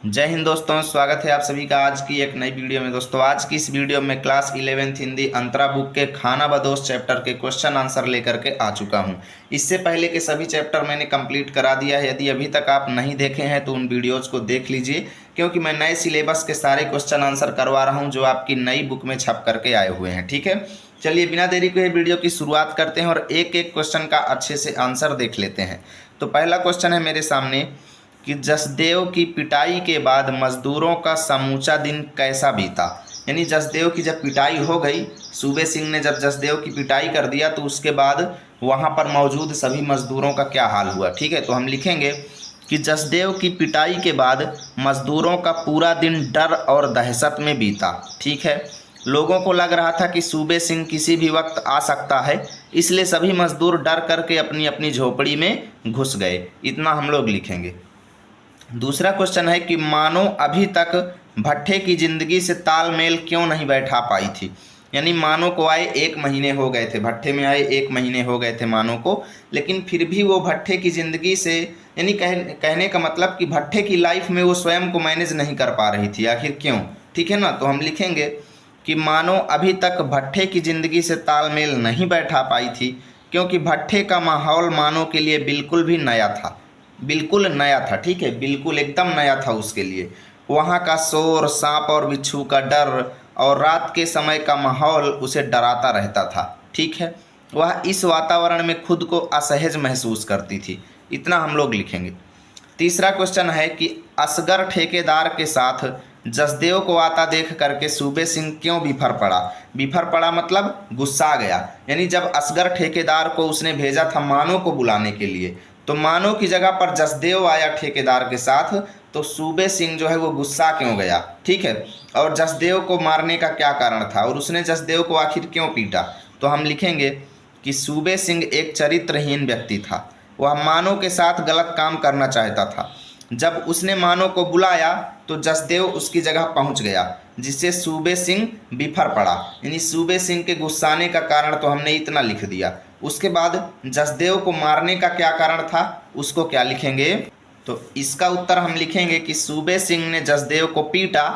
जय हिंद दोस्तों, स्वागत है आप सभी का आज की एक नई वीडियो में। दोस्तों आज की इस वीडियो में क्लास 11th हिंदी अंतरा बुक के खाना बदोश चैप्टर के क्वेश्चन आंसर लेकर के आ चुका हूं। इससे पहले के सभी चैप्टर मैंने कंप्लीट करा दिया है। यदि अभी तक आप नहीं देखे हैं तो उन वीडियोज़ को देख लीजिए, क्योंकि मैं नए सिलेबस के सारे क्वेश्चन आंसर करवा रहा हूँ जो आपकी नई बुक में छप करके आए हुए हैं। ठीक है, चलिए बिना देरी के वीडियो की शुरुआत करते हैं और एक एक क्वेश्चन का अच्छे से आंसर देख लेते हैं। तो पहला क्वेश्चन है मेरे सामने कि जसदेव की पिटाई के बाद मजदूरों का समूचा दिन कैसा बीता। यानी जसदेव की जब पिटाई हो गई, सूबे सिंह ने जब जसदेव की पिटाई कर दिया तो उसके बाद वहाँ पर मौजूद सभी मजदूरों का क्या हाल हुआ। ठीक है, तो हम लिखेंगे कि जसदेव की पिटाई के बाद मजदूरों का पूरा दिन डर और दहशत में बीता। ठीक है, लोगों को लग रहा था कि सूबे सिंह किसी भी वक्त आ सकता है, इसलिए सभी मजदूर डर करके अपनी अपनी झोपड़ी में घुस गए। इतना हम लोग लिखेंगे। दूसरा क्वेश्चन है कि मानो अभी तक भट्टे की ज़िंदगी से तालमेल क्यों नहीं बैठा पाई थी। यानी मानो को आए 1 महीने हो गए थे, भट्टे में आए 1 महीने हो गए थे मानो को, लेकिन फिर भी वो भट्टे की ज़िंदगी से, यानी कहने का मतलब कि भट्टे की लाइफ में वो स्वयं को मैनेज नहीं कर पा रही थी। आखिर क्यों? ठीक है ना, तो हम लिखेंगे कि मानो अभी तक भट्टे की ज़िंदगी से तालमेल नहीं बैठा पाई थी क्योंकि भट्टे का माहौल मानो के लिए बिल्कुल भी नया था। बिल्कुल नया था, ठीक है, बिल्कुल एकदम नया था उसके लिए। वहाँ का शोर, सांप और बिच्छू का डर और रात के समय का माहौल उसे डराता रहता था। ठीक है, वह इस वातावरण में खुद को असहज महसूस करती थी। इतना हम लोग लिखेंगे। तीसरा क्वेश्चन है कि असगर ठेकेदार के साथ जसदेव को आता देख करके सूबे सिंह क्यों बिफर पड़ा। बिफर पड़ा मतलब गुस्सा गया। यानी जब असगर ठेकेदार को उसने भेजा था मानो को बुलाने के लिए, तो मानो की जगह पर जसदेव आया ठेकेदार के साथ, तो सूबे सिंह जो है वो गुस्सा क्यों गया। ठीक है, और जसदेव को मारने का क्या कारण था और उसने जसदेव को आखिर क्यों पीटा। तो हम लिखेंगे कि सूबे सिंह एक चरित्रहीन व्यक्ति था। वह मानो के साथ गलत काम करना चाहता था। जब उसने मानो को बुलाया तो जसदेव उसकी जगह पहुंच गया, जिससे सूबे सिंह बिफर पड़ा। यानी सूबे सिंह के गुस्साने का कारण तो हमने इतना लिख दिया। उसके बाद जसदेव को मारने का क्या कारण था, उसको क्या लिखेंगे। तो इसका उत्तर हम लिखेंगे कि सूबे सिंह ने जसदेव को पीटा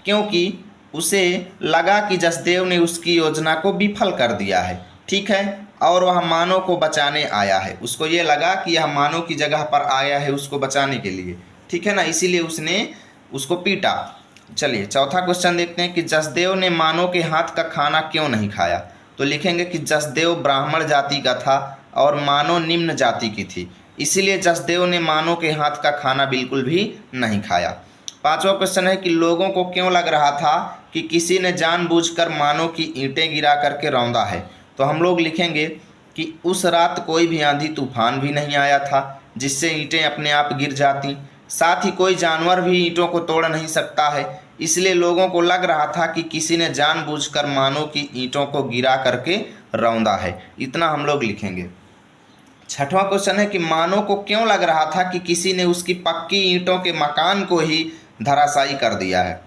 क्योंकि उसे लगा कि जसदेव ने उसकी योजना को विफल कर दिया है। ठीक है, और वह मानो को बचाने आया है। उसको ये लगा कि यह मानो की जगह पर आया है उसको बचाने के लिए। ठीक है ना, इसीलिए उसने उसको पीटा। चलिए चौथा क्वेश्चन देखते हैं कि जसदेव ने मानो के हाथ का खाना क्यों नहीं खाया। तो लिखेंगे कि जसदेव ब्राह्मण जाति का था और मानो निम्न जाति की थी, इसीलिए जसदेव ने मानो के हाथ का खाना बिल्कुल भी नहीं खाया। पांचवा क्वेश्चन है कि लोगों को क्यों लग रहा था कि किसी ने जानबूझकर मानो की ईंटें गिरा करके रौंदा है। तो हम लोग लिखेंगे कि उस रात कोई भी आंधी तूफान भी नहीं आया था जिससे ईंटें अपने आप गिर जाती। साथ ही कोई जानवर भी ईंटों को तोड़ नहीं सकता है, इसलिए लोगों को लग रहा था कि किसी ने जानबूझकर मानो की ईंटों को गिरा करके रौंदा है। इतना हम लोग लिखेंगे। छठवां क्वेश्चन है कि मानो को क्यों लग रहा था कि किसी ने उसकी पक्की ईंटों के मकान को ही धराशायी कर दिया है,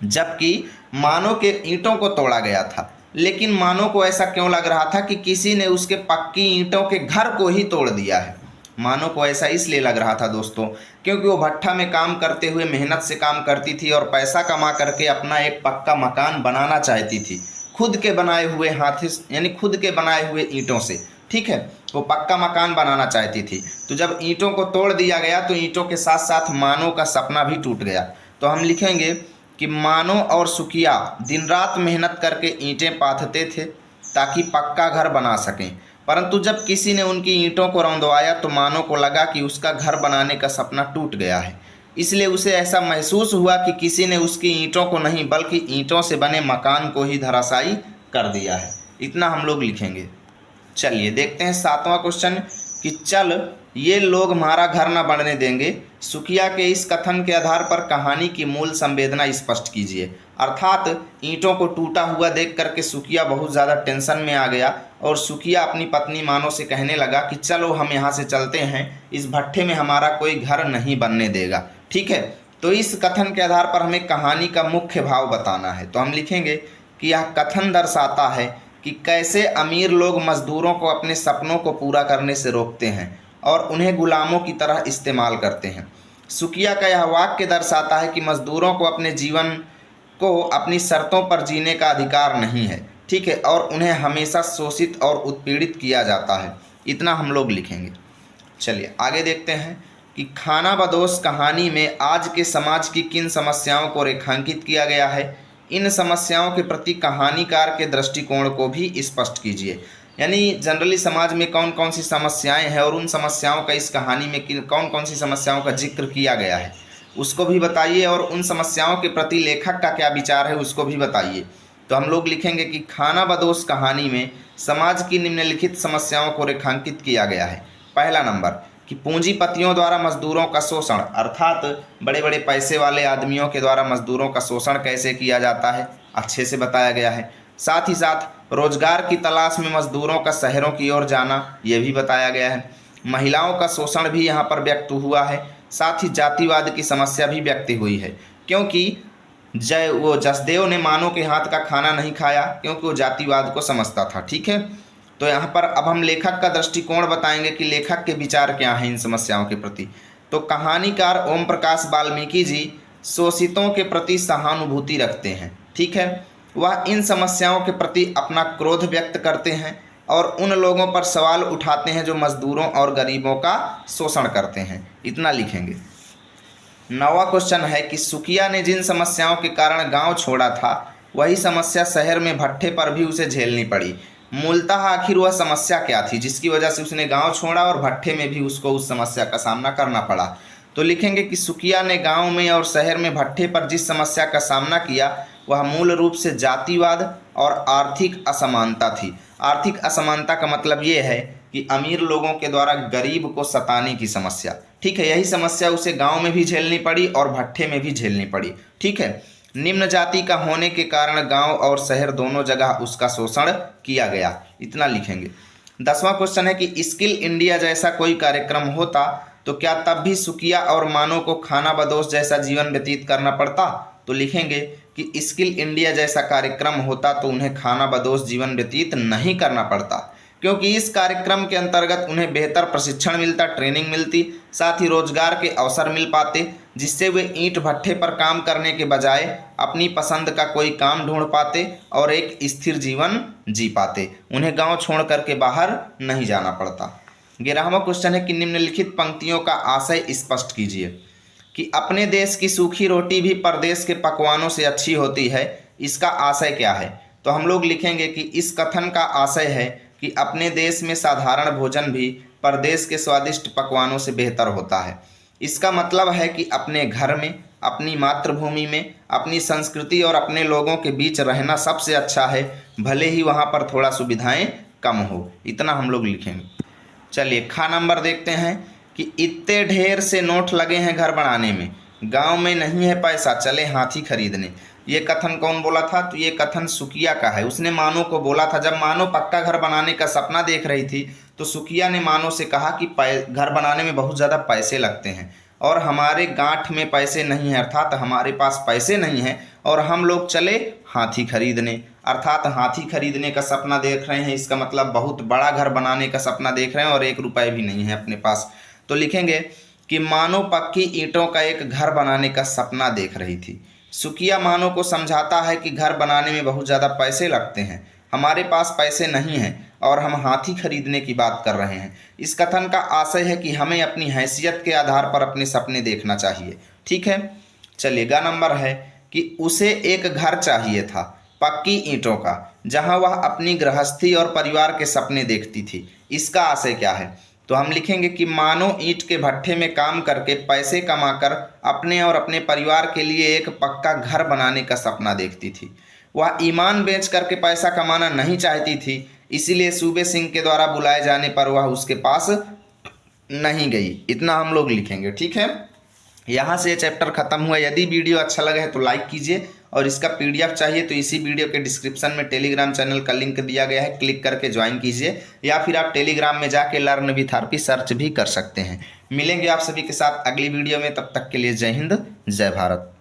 जबकि मानो के ईंटों को तोड़ा गया था। लेकिन मानो को ऐसा क्यों लग रहा था कि किसी ने उसके पक्की ईंटों के घर को ही तोड़ दिया है। मानो को ऐसा इसलिए लग रहा था दोस्तों क्योंकि वो भट्ठा में काम करते हुए मेहनत से काम करती थी और पैसा कमा करके अपना एक पक्का मकान बनाना चाहती थी, खुद के बनाए हुए हाथ, यानी खुद के बनाए हुए ईंटों से। ठीक है, वो पक्का मकान बनाना चाहती थी। तो जब ईंटों को तोड़ दिया गया तो ईंटों के साथ साथ मानो का सपना भी टूट गया। तो हम लिखेंगे कि मानो और सुखिया दिन रात मेहनत करके ईंटें पाथते थे ताकि पक्का घर बना सकें, परंतु जब किसी ने उनकी ईंटों को रौंदवाया तो मानो को लगा कि उसका घर बनाने का सपना टूट गया है, इसलिए उसे ऐसा महसूस हुआ कि किसी ने उसकी ईंटों को नहीं बल्कि ईंटों से बने मकान को ही धराशायी कर दिया है। इतना हम लोग लिखेंगे। चलिए देखते हैं सातवां क्वेश्चन कि चल ये लोग हमारा घर न बनने देंगे। सुखिया के इस कथन के आधार पर कहानी की मूल संवेदना स्पष्ट कीजिए। अर्थात ईंटों को टूटा हुआ देख करके सुखिया बहुत ज़्यादा टेंशन में आ गया और सुखिया अपनी पत्नी मानो से कहने लगा कि चलो हम यहाँ से चलते हैं, इस भट्ठे में हमारा कोई घर नहीं बनने देगा। ठीक है, तो इस कथन के आधार पर हमें कहानी का मुख्य भाव बताना है। तो हम लिखेंगे कि यह कथन दर्शाता है कि कैसे अमीर लोग मजदूरों को अपने सपनों को पूरा करने से रोकते हैं और उन्हें गुलामों की तरह इस्तेमाल करते हैं। सुकिया का यह वाक्य दर्शाता है कि मजदूरों को अपने जीवन को अपनी शर्तों पर जीने का अधिकार नहीं है, ठीक है, और उन्हें हमेशा शोषित और उत्पीड़ित किया जाता है। इतना हम लोग लिखेंगे। चलिए आगे देखते हैं कि खानाबदोश कहानी में आज के समाज की किन समस्याओं को रेखांकित किया गया है। इन समस्याओं के प्रति कहानीकार के दृष्टिकोण को भी स्पष्ट कीजिए। यानी जनरली समाज में कौन कौन सी समस्याएं हैं और उन समस्याओं का इस कहानी में कौन कौन सी समस्याओं का जिक्र किया गया है उसको भी बताइए, और उन समस्याओं के प्रति लेखक का क्या विचार है उसको भी बताइए। तो हम लोग लिखेंगे कि खानाबदोश कहानी में समाज की निम्नलिखित समस्याओं को रेखांकित किया गया है। पहला नंबर कि पूंजीपतियों द्वारा मजदूरों का शोषण, अर्थात बड़े बड़े पैसे वाले आदमियों के द्वारा मजदूरों का शोषण कैसे किया जाता है, अच्छे से बताया गया है। साथ ही साथ रोजगार की तलाश में मजदूरों का शहरों की ओर जाना, यह भी बताया गया है। महिलाओं का शोषण भी यहाँ पर व्यक्त हुआ है। साथ ही जातिवाद की समस्या भी व्यक्त हुई है, क्योंकि जसदेव ने मानव के हाथ का खाना नहीं खाया क्योंकि वो जातिवाद को समझता था, ठीक है। तो यहाँ पर अब हम लेखक का दृष्टिकोण बताएंगे कि लेखक के विचार क्या हैं इन समस्याओं के प्रति। तो कहानीकार ओम प्रकाश वाल्मीकि जी शोषितों के प्रति सहानुभूति रखते हैं, ठीक है। वह इन समस्याओं के प्रति अपना क्रोध व्यक्त करते हैं और उन लोगों पर सवाल उठाते हैं जो मजदूरों और गरीबों का शोषण करते हैं। इतना लिखेंगे। 9वां क्वेश्चन है कि सुकिया ने जिन समस्याओं के कारण गांव छोड़ा था वही समस्या शहर में भट्ठे पर भी उसे झेलनी पड़ी। मूलतः आखिर वह समस्या क्या थी जिसकी वजह से उसने गांव छोड़ा और भट्ठे में भी उसको उस समस्या का सामना करना पड़ा। तो लिखेंगे कि सुकिया ने गांव में और शहर में भट्ठे पर जिस समस्या का सामना किया वह मूल रूप से जातिवाद और आर्थिक असमानता थी। आर्थिक असमानता का मतलब ये है कि अमीर लोगों के द्वारा गरीब को सताने की समस्या, ठीक है। यही समस्या उसे गांव में भी झेलनी पड़ी और भट्ठे में भी झेलनी पड़ी, ठीक है। निम्न जाति का होने के कारण गांव और शहर दोनों जगह उसका शोषण किया गया। इतना लिखेंगे। 10वां क्वेश्चन है कि स्किल इंडिया जैसा कोई कार्यक्रम होता तो क्या तब भी सुकिया और मानव को खानाबदोश जैसा जीवन व्यतीत करना पड़ता। तो लिखेंगे कि स्किल इंडिया जैसा कार्यक्रम होता तो उन्हें खानाबदोश जीवन व्यतीत नहीं करना पड़ता, क्योंकि इस कार्यक्रम के अंतर्गत उन्हें बेहतर प्रशिक्षण मिलता, ट्रेनिंग मिलती, साथ ही रोजगार के अवसर मिल पाते, जिससे वे ईंट भट्ठे पर काम करने के बजाय अपनी पसंद का कोई काम ढूंढ पाते और एक स्थिर जीवन जी पाते। उन्हें गांव छोड़ करके बाहर नहीं जाना पड़ता। 11वां क्वेश्चन है कि निम्नलिखित पंक्तियों का आशय स्पष्ट कीजिए। कि अपने देश की सूखी रोटी भी परदेश के पकवानों से अच्छी होती है, इसका आशय क्या है। तो हम लोग लिखेंगे कि इस कथन का आशय है कि अपने देश में साधारण भोजन भी परदेश के स्वादिष्ट पकवानों से बेहतर होता है। इसका मतलब है कि अपने घर में, अपनी मातृभूमि में, अपनी संस्कृति और अपने लोगों के बीच रहना सबसे अच्छा है, भले ही वहाँ पर थोड़ा सुविधाएं कम हो। इतना हम लोग लिखेंगे। चलिए खा नंबर देखते हैं कि इतने ढेर से नोट लगे हैं घर बनाने में, गांव में नहीं है पैसा, चले हाथी खरीदने। ये कथन कौन बोला था। तो ये कथन सुकिया का है। उसने मानो को बोला था, जब मानो पक्का घर बनाने का सपना देख रही थी तो सुकिया ने मानो से कहा कि घर बनाने में बहुत ज़्यादा पैसे लगते हैं और हमारे गांठ में पैसे नहीं हैं, अर्थात हमारे पास पैसे नहीं हैं और हम लोग चले हाथी खरीदने, अर्थात हाथी खरीदने का सपना देख रहे हैं। इसका मतलब बहुत बड़ा घर बनाने का सपना देख रहे हैं और 1 रुपये भी नहीं है अपने पास। तो लिखेंगे कि मानो पक्की ईंटों का एक घर बनाने का सपना देख रही थी। सुकिया मानो को समझाता है कि घर बनाने में बहुत ज़्यादा पैसे लगते हैं, हमारे पास पैसे नहीं हैं और हम हाथी खरीदने की बात कर रहे हैं। इस कथन का आशय है कि हमें अपनी हैसियत के आधार पर अपने सपने देखना चाहिए, ठीक है। चलिए गा नंबर है कि उसे एक घर चाहिए था पक्की ईंटों का, जहां वह अपनी गृहस्थी और परिवार के सपने देखती थी। इसका आशय क्या है। तो हम लिखेंगे कि मानो ईंट के भट्ठे में काम करके पैसे कमाकर अपने और अपने परिवार के लिए एक पक्का घर बनाने का सपना देखती थी। वह ईमान बेच करके पैसा कमाना नहीं चाहती थी, इसीलिए सूबे सिंह के द्वारा बुलाए जाने पर वह उसके पास नहीं गई। इतना हम लोग लिखेंगे, ठीक है। यहाँ से चैप्टर खत्म हुआ। यदि वीडियो अच्छा लगा है तो लाइक कीजिए और इसका PDF चाहिए तो इसी वीडियो के डिस्क्रिप्शन में टेलीग्राम चैनल का लिंक दिया गया है, क्लिक करके ज्वाइन कीजिए, या फिर आप टेलीग्राम में जाके लर्न विथ आरपी सर्च भी कर सकते हैं। मिलेंगे आप सभी के साथ अगली वीडियो में, तब तक के लिए जय हिंद जय भारत।